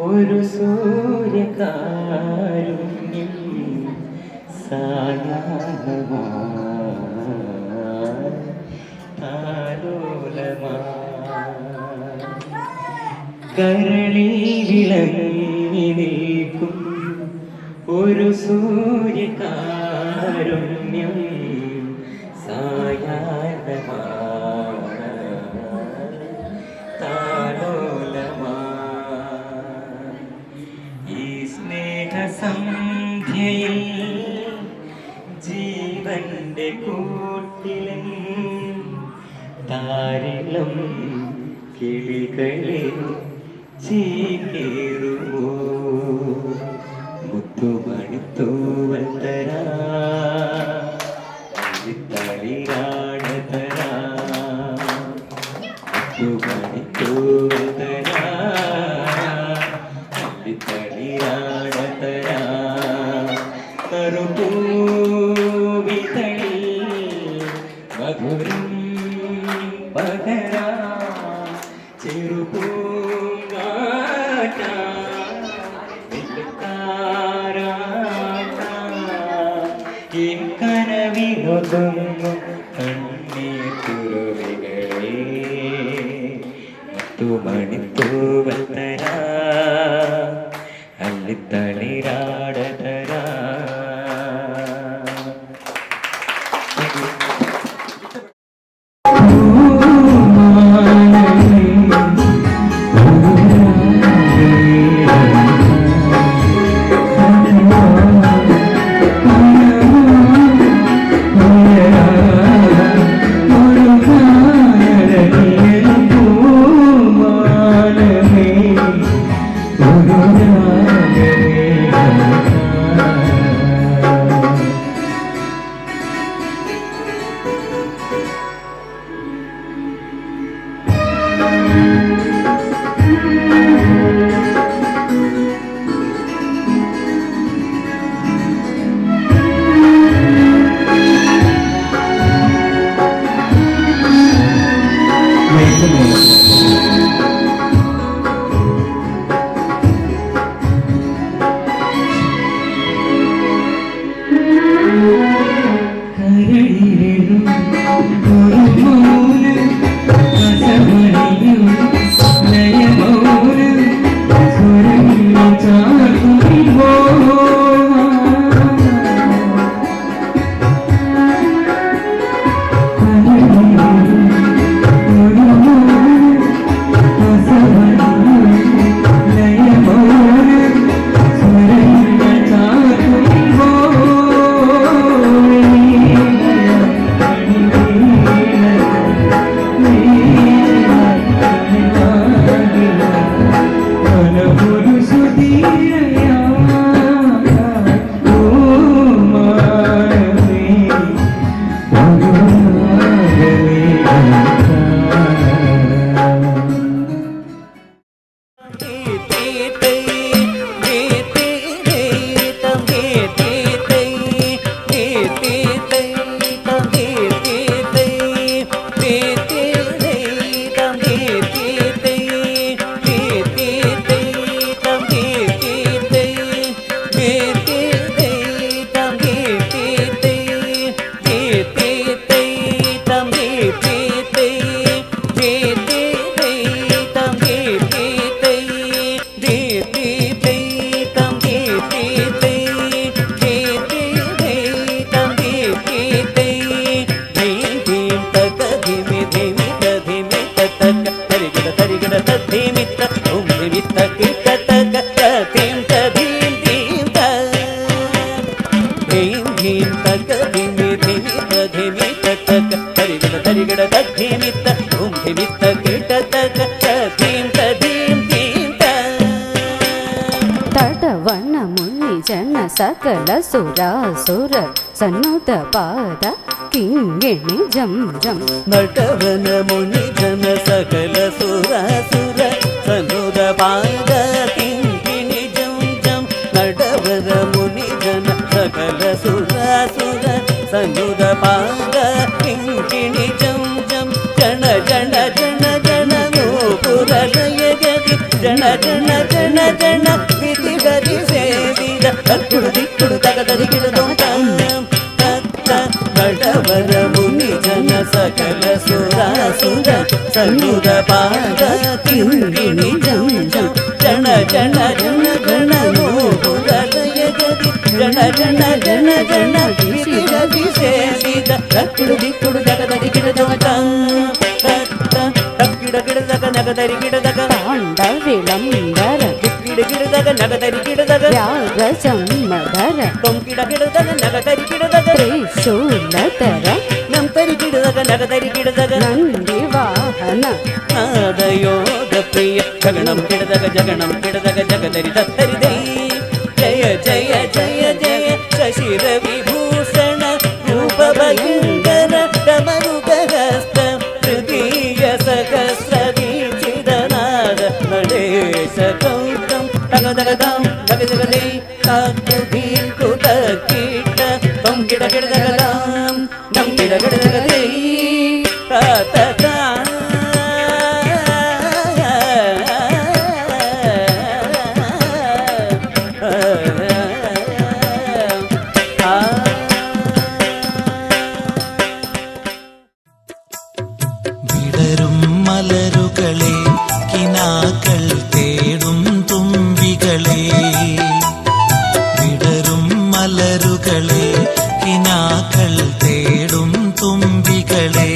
ഒരു സൂര്യകാരുണ്യം കരളിൽ വിളങ്ങി നിൽക്കും ഒരു സൂര്യകാരുണ്യം ഈ സ്നേഹസന്ധ്യയിൽ ജീവന്റെ കൂട്ടിലും താരിളം കിളികളെ ചീകേറുമോ മുത്തുമണിത്തൂവൽ തരാ തളിരാടതരാ മുത്തുമണിത്തൂവൽ തരാ തളിരാടതരാ കറുപൂവിതളിൽ മധുരം പകരാ ചെറുപൂങ്കാറ്റാ കനവിനൊതുങ്ങും കണ്ണീർ കുരുവികളെ മുത്തുമണിത്തൂവൽ തരാ അള്ളിത്തളിരാടതരാ सकल सुरासुर सन्नुत पाद किंगिणी जम जम नटवन मुनि जन सकल सुरासुर सन्नुत पाद किंगिणी जम जम नटवन मुनि जन सकल सुरासुर सन्नुत पाद किंगिणी जम जम जन जन जन जन नूपुर लय गति जन जन जन జన విధి గది సేవిద తక్కుడు దిక్కుడు తగదరిగిడదం నడవర ముని జన సకల సురాసుర సన్నుద పాద కింగిణి జం జం జన జన జన జన మోహురలయ గది జన జన జన జన విధి గది సేవిద తక్కుడు దిక్కుడు తగదరిగిడదం గిడదగ నగదరి గిడదగ విళంబర గిడదగ నగదరి గిడదగ వ్యాగసమ్మధర తొంకిడ గిడదగ నగదరి గిడదగ త్రిశూలధర నంతరి గిడదగ నగదరి గిడదగ నంది వాహన నాదయోగ ప్రియ జగణం గిడదగ జగదరి దత్తరి దై జయ జయ జయ జయ శశిర విభూషణ రూప భయంకర డమరుగహస్త తృతీయ సహస్రదీచిదనాద నడేశ కౌతం తగదగదం తగదగదై తాకుధీకృత కీట తం గిడగిడదగదం నం గిడగిడదగదై తాత മലരുകളെ കിനാക്കൾ തേടും തുമ്പികളെ വിടരും മലരുകളെ കിനാക്കൾ തേടും തുമ്പികളെ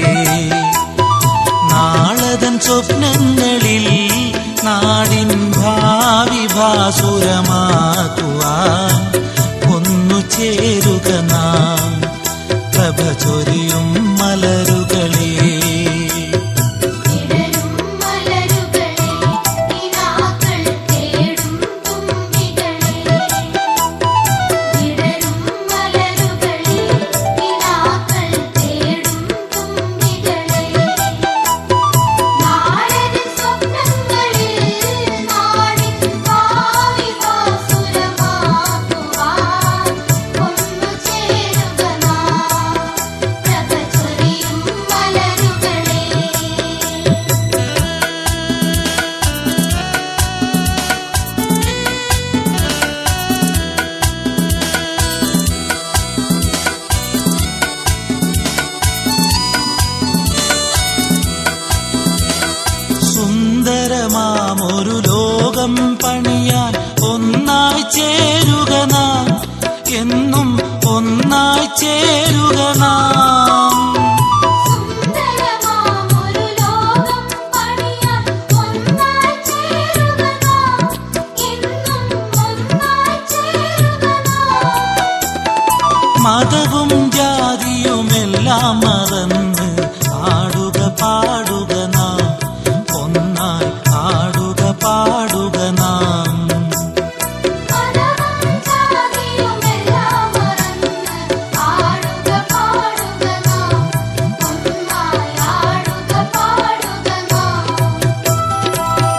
നാളതൻ സ്വപ്നങ്ങളിൽ നാടിൻ ഭാവി ഭാസുരമാക്കുവാൻ ഒന്നു ചേരുക നാം പ്രഭ ചൊരിയും മലരുകളെ സുന്ദരമാമൊരു ലോകം പണിയാൻ ഒന്നായി ചേരുക നാം എന്നും ഒന്നായി ചേരുക നാം മതവും ജാതിയുമെല്ലാം മറന്ന് ആടുക പാടുക നാം ഒന്നായി ആടുക പാടുക നാം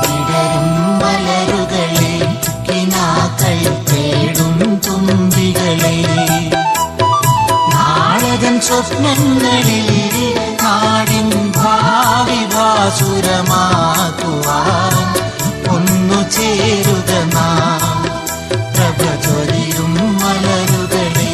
വിടരും മലരുകളെ കിനാക്കൾ തേടും തുമ്പികളെ നാളതൻ സ്വപ്നങ്ങളിൽ നാടിൻ ഭാവി ഭാസുരമാക്കുവാൻ ഒന്നു ചേരുക നാം പ്രഭ ചൊരിയും മലരുകളെ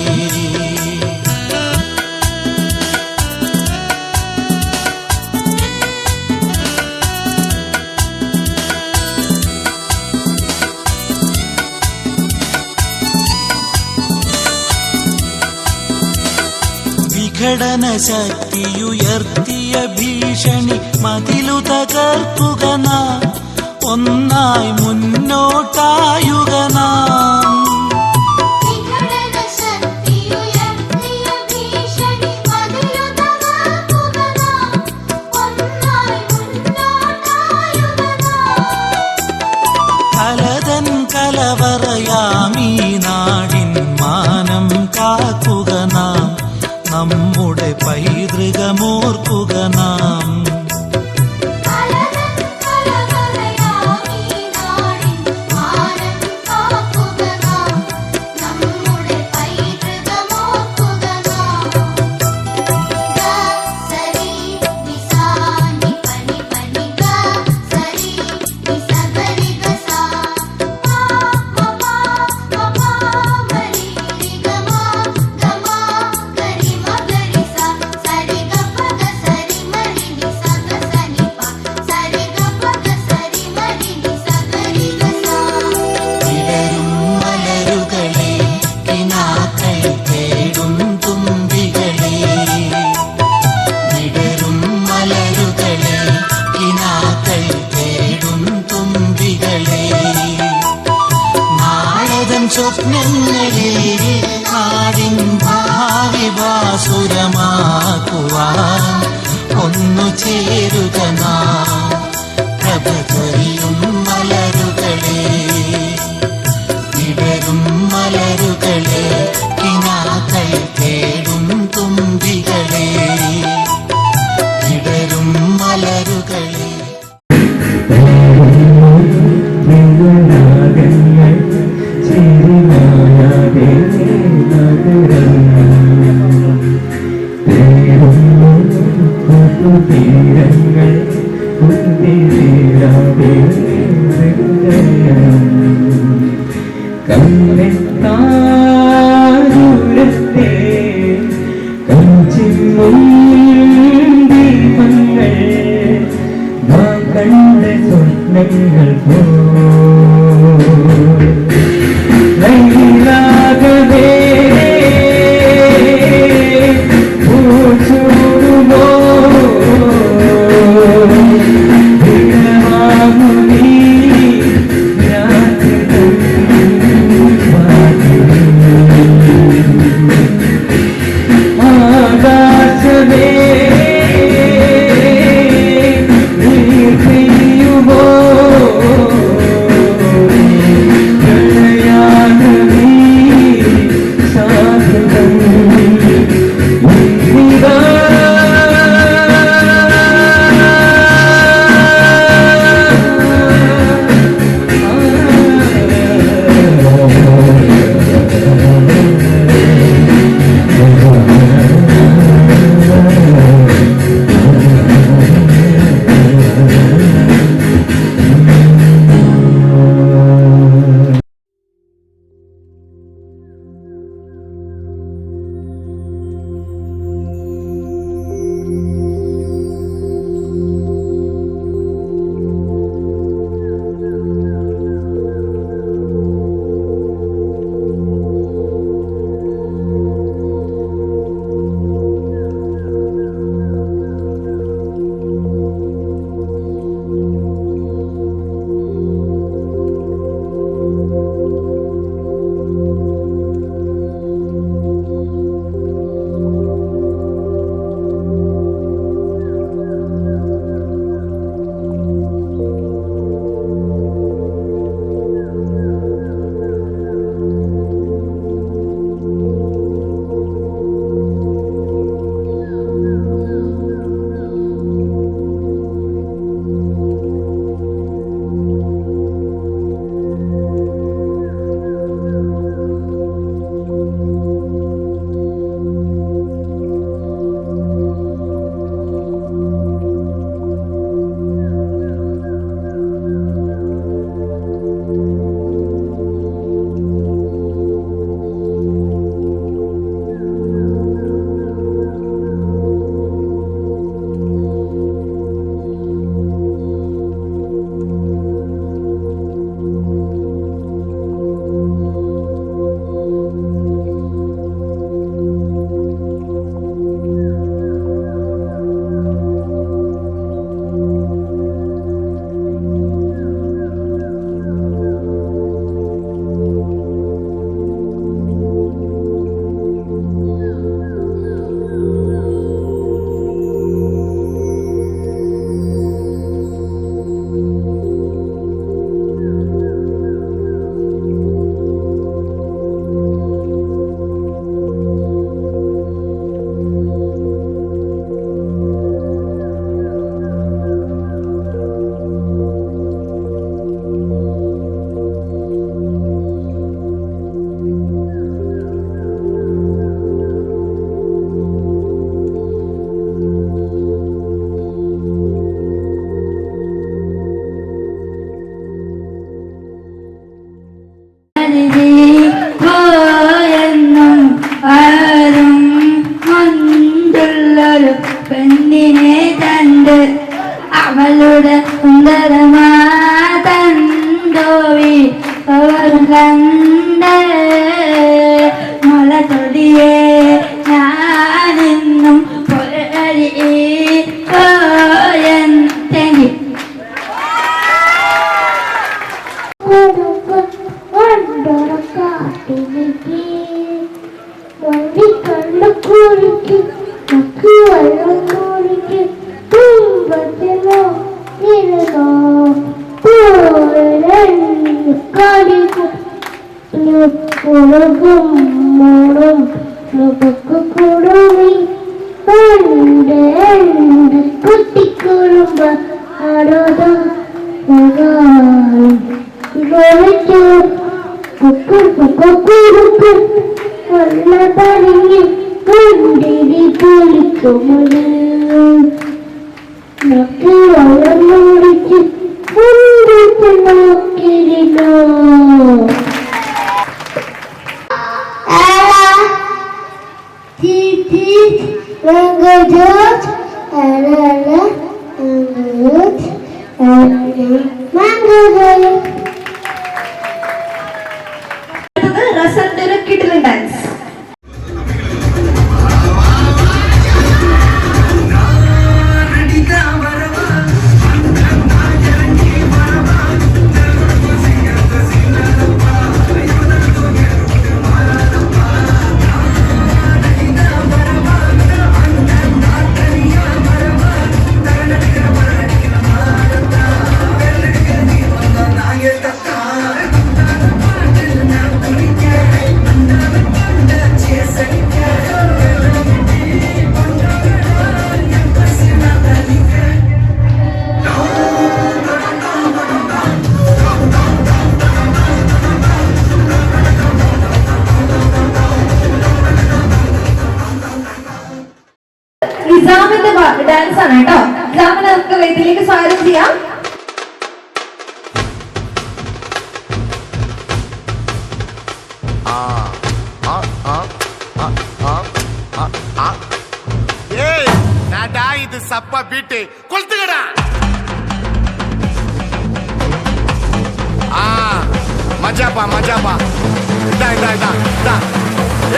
വിഘടന ശക്തിയുയർത്തിയ ഭീഷണി മതിലു തകർക്കുക നാം ഒന്നായി മുന്നോട്ടായുക നാം കലതൻ കലവറയാമീ നാടിൻ മാനം കാക്കുക നാം നമ്മുടെ പൈതൃകമോർക്കുക നാം സ്വപ്നങ്ങളിൽ നാടിൻ ഭാവി ഭാസുരമാക്കുവാൻ ഒന്നു ചേരുക നാം പ്രഭ ചൊരിയും മലരുകളെ വിടരും മലരുകളെ കിനാക്കൾ തേടും തുമ്പികളെ വിടരും മലരുകളെ തീരങ്ങൾ കണ്ണെത്താരത്തെ കഞ്ചിന്നും ദീപങ്ങൾ നാം കണ്ട സ്വപ്നങ്ങൾ പോലാകവേ പൂച്ചൂടുമോ പെണ്ണിനെ കണ്ട് അവളുടെ സുന്ദരമാ തന്തോവി അവർ കണ്ട് മുള തൊടിയെ ഞാനെന്നും പോയെന്നി കൊണ്ടുറക്കാം உலகம் மூலம் நமக்கு கொடுமை குட்டி குடும்ப அடோதம் நல்லதறிஞர் கண்டிடி குளிக்கும் மக்கள் வளர்ந்து நோக்கிறோ റസന്റെ കിടിലൻ ഡാൻസ്. നിസാമിന്റെ ഡാൻസ് ആണ് കേട്ടോ. നിസാമിനെ നമുക്ക് വേദിയിലേക്ക് സ്വാഗതം ചെയ്യാം. இது சப்பா பீட்டு கொளுத்துக்கடா. மஜாப்பா மஜாப்பா. இதா இதா இதா இதா.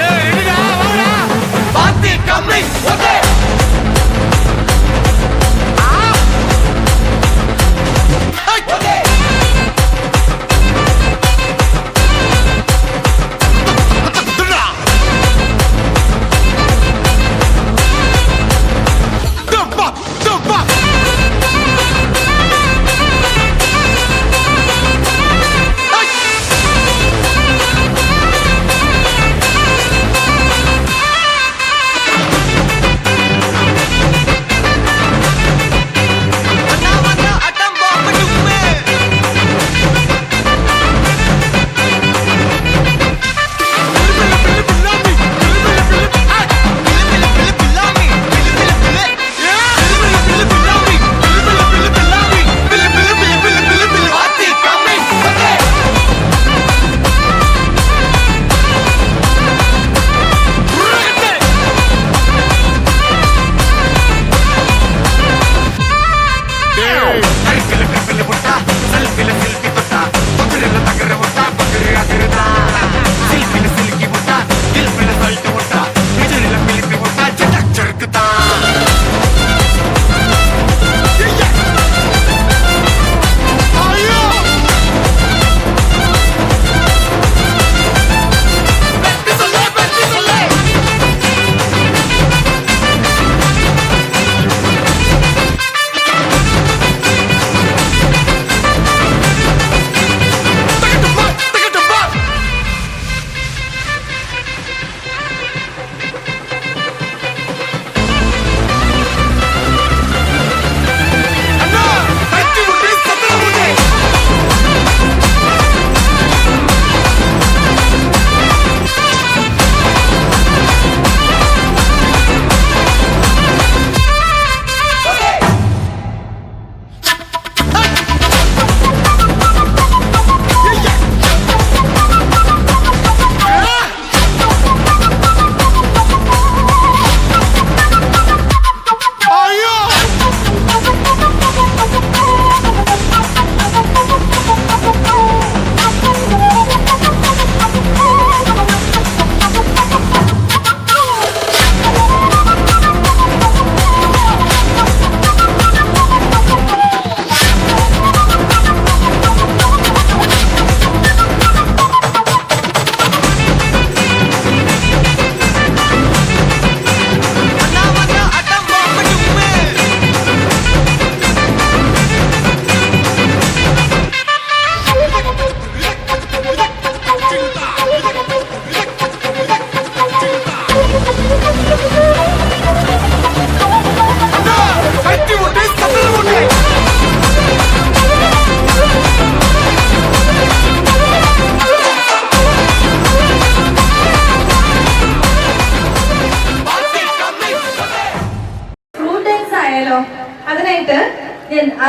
ஏய் ரெடிடா வாடா. பாத்தி கம்மி ஓகே.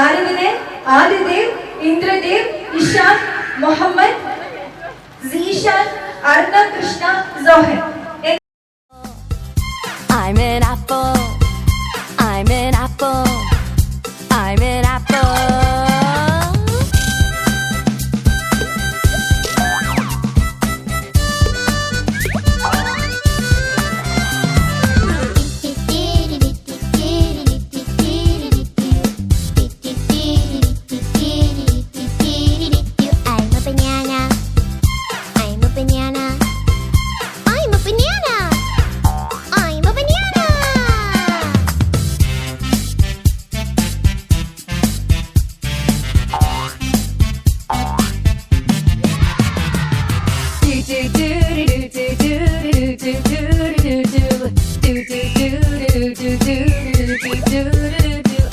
ആരവിനെ, Adidev, Indradev, Ishan, Muhammad, Zeeshan, Arnav Krishna, Sohan. I'm an apple. I'm an apple. I'm an apple. I'm a banana. I'm a banana. I'm a banana. I'm a banana.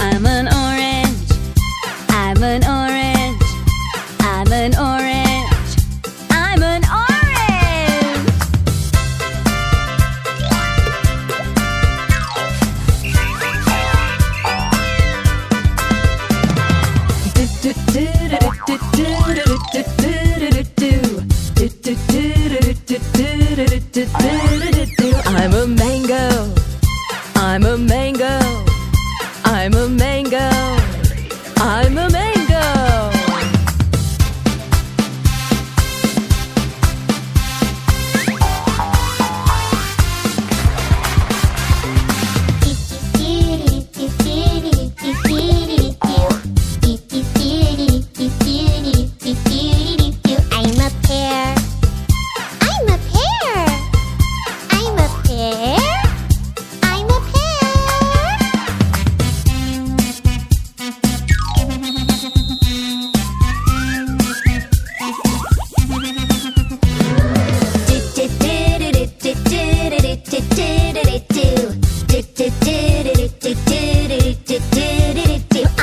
I'm an orange. I'm an orange. I'm an orange. I'm an orange. I'm a mango. I'm a mango. I'm a mango. I'm a mango. I'm a pear. I'm a pear. I'm a pear. I'm a pear.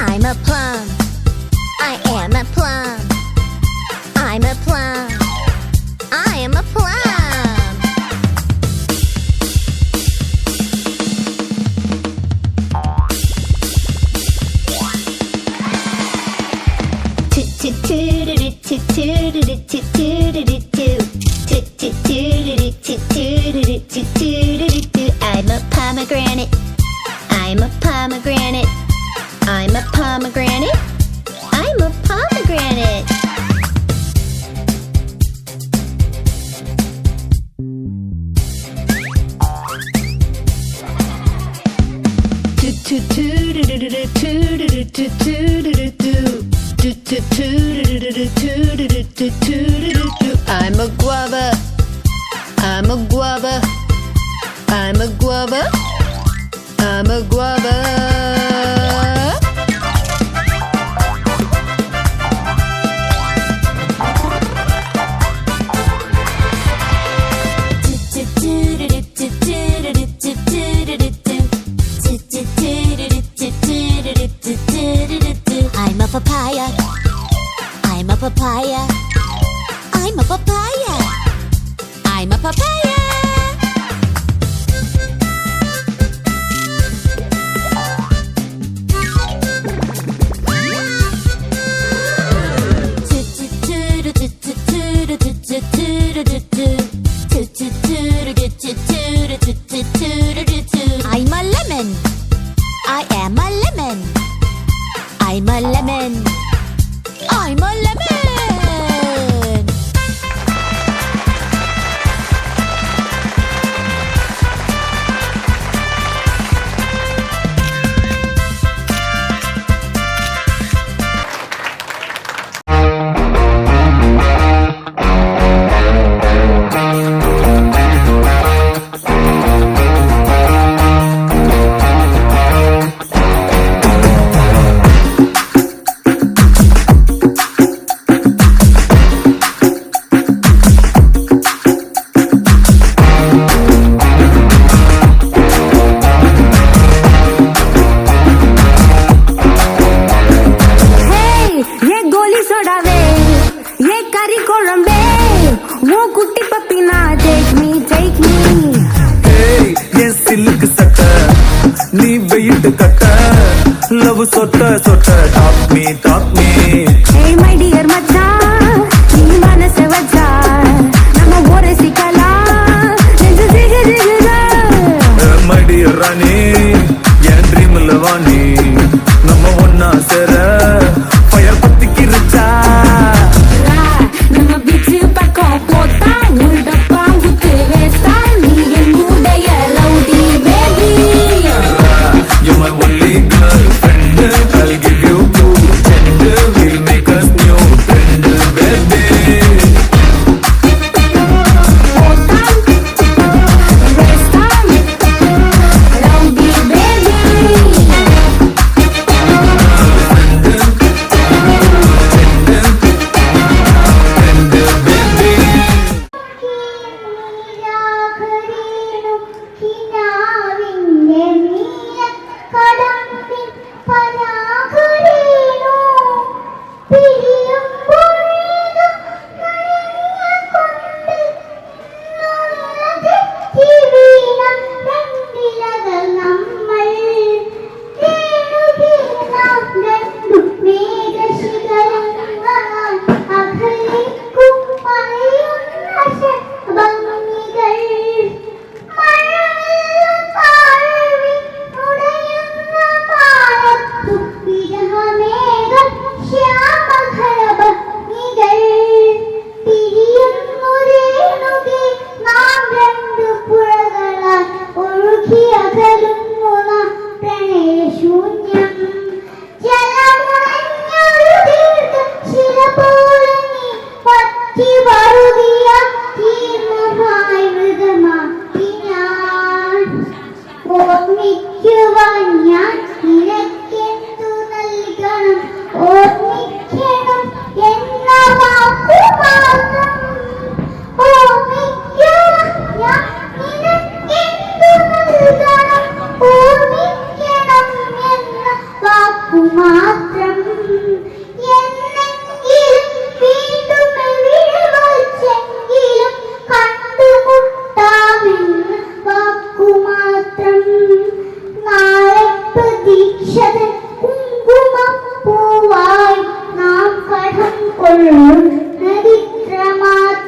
I'm a plum. I am a plum. I'm a plum. I am a plum. I'm a pomegranate. I'm a pomegranate. I'm a pomegranate. I'm a pomegranate. I'm a guava. I'm a guava. I'm a guava. I'm a guava. I'm a papaya. I'm a papaya. I'm a papaya. I'm a papaya. I'm a lemon. I am a lemon. I'm a lemon. I'm a lemon.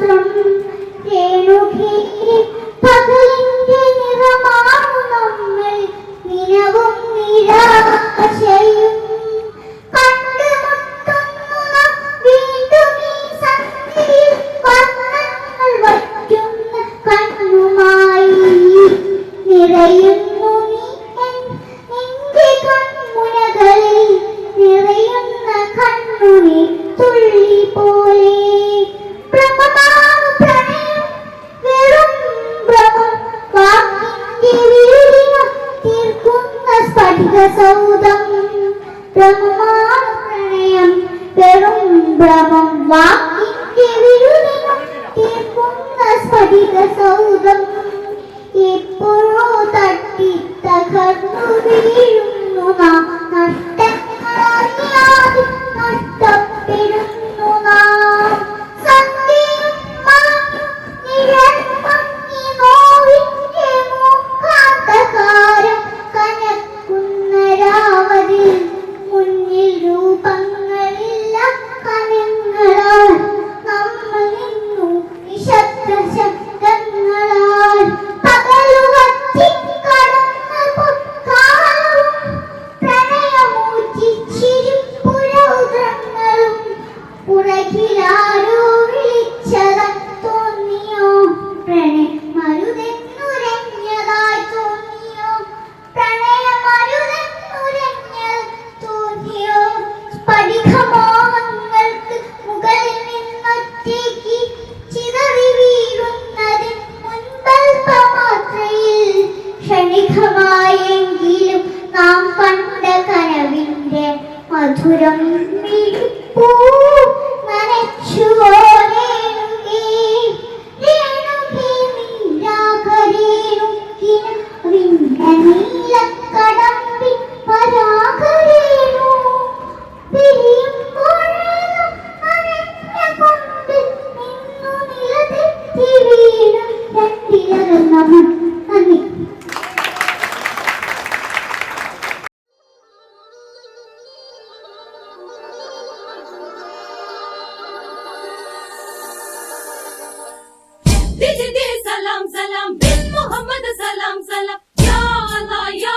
മാത്രം രേണുകേ പകലിന്റെ നിറമാണു നമ്മൾ നിലവും നിരാശയും കണ്ടുമുട്ടുന്നു നാം വീണ്ടും ഈ സന്ധ്യയിൽ വർണ്ണങ്ങൾ വറ്റുന്ന കണ്ണുമായി നിറയുന്നു നീ നിന്റെ കൺമുനകളിൽ നിറയുന്ന കണ്ണുനീർ തുള്ളി പോലെ ഭ്രമമാണു പ്രണയം വെറും ഭ്രമം വാക്കിന്റെ വീര്യം തീർക്കുന്ന സ്ഫടിക സൗധം ഭ്രമമാണു പ്രണയം വെറും ഭ്രമം വാക്കിന്റെ വീര്യം തീർക്കുന്ന സ്ഫടിക സൗധം എപ്പോഴോ തട്ടി തകർന്നു വീഴുന്നു നാം നഷ്ടങ്ങളറിയാതെ നഷ്ടപ്പെടുന്നു നാം സന്ധ്യയും മാഞ്ഞു നിഴൽ മങ്ങി നോവിന്റെ മൂക്കാന്തകാരം കനക്കുന്ന രാവതിൽ മുന്നിൽ രൂപങ്ങളില്ല കനങ്ങളാൽ നമ്മൾ നിന്നു നിശബ്ദ ശബ്ദങ്ങളാൽ പകലുകത്തി കടന്നപ്പോൾ കാലവും പ്രണയമൂറ്റിച്ചിരിപ്പുരൗദ്രങ്ങളും പുറകിലാരോ വിളിച്ചത് തോന്നിയോ പ്രണയമരുതെന്നുരഞ്ഞതായി തോന്നിയോ പ്രണയമരുതെന്നുരഞ്ഞത് തോന്നിയോ സ്ഫടികമോഹങ്ങൾക്ക് മുകളിൽ നിന്നൊറ്റയ്ക്ക് ചിതറി വീഴുന്നതിന് മുൻപൽപ്പമാത്രയിൽ ക്ഷണികമായെങ്കിലും നാം കണ്ട കനവിന്റെ മധുരം മിഴിപ്പൂ നനച്ചുവോ രേണുകേ രേണുകേ നീരാകരേണുക്കിന് വിണ്ട നീലക്കടമ്പിൻ പരാഗരേണു പിരിയുമ്പോഴേതും നനഞ്ഞ കൊമ്പിൽ നിന്നു നിലതെറ്റി വീണു രണ്ടിലകന്ന നന്ദി. सलाम सलाम बिन मोहम्मद सलाम सलाम या अल्लाह या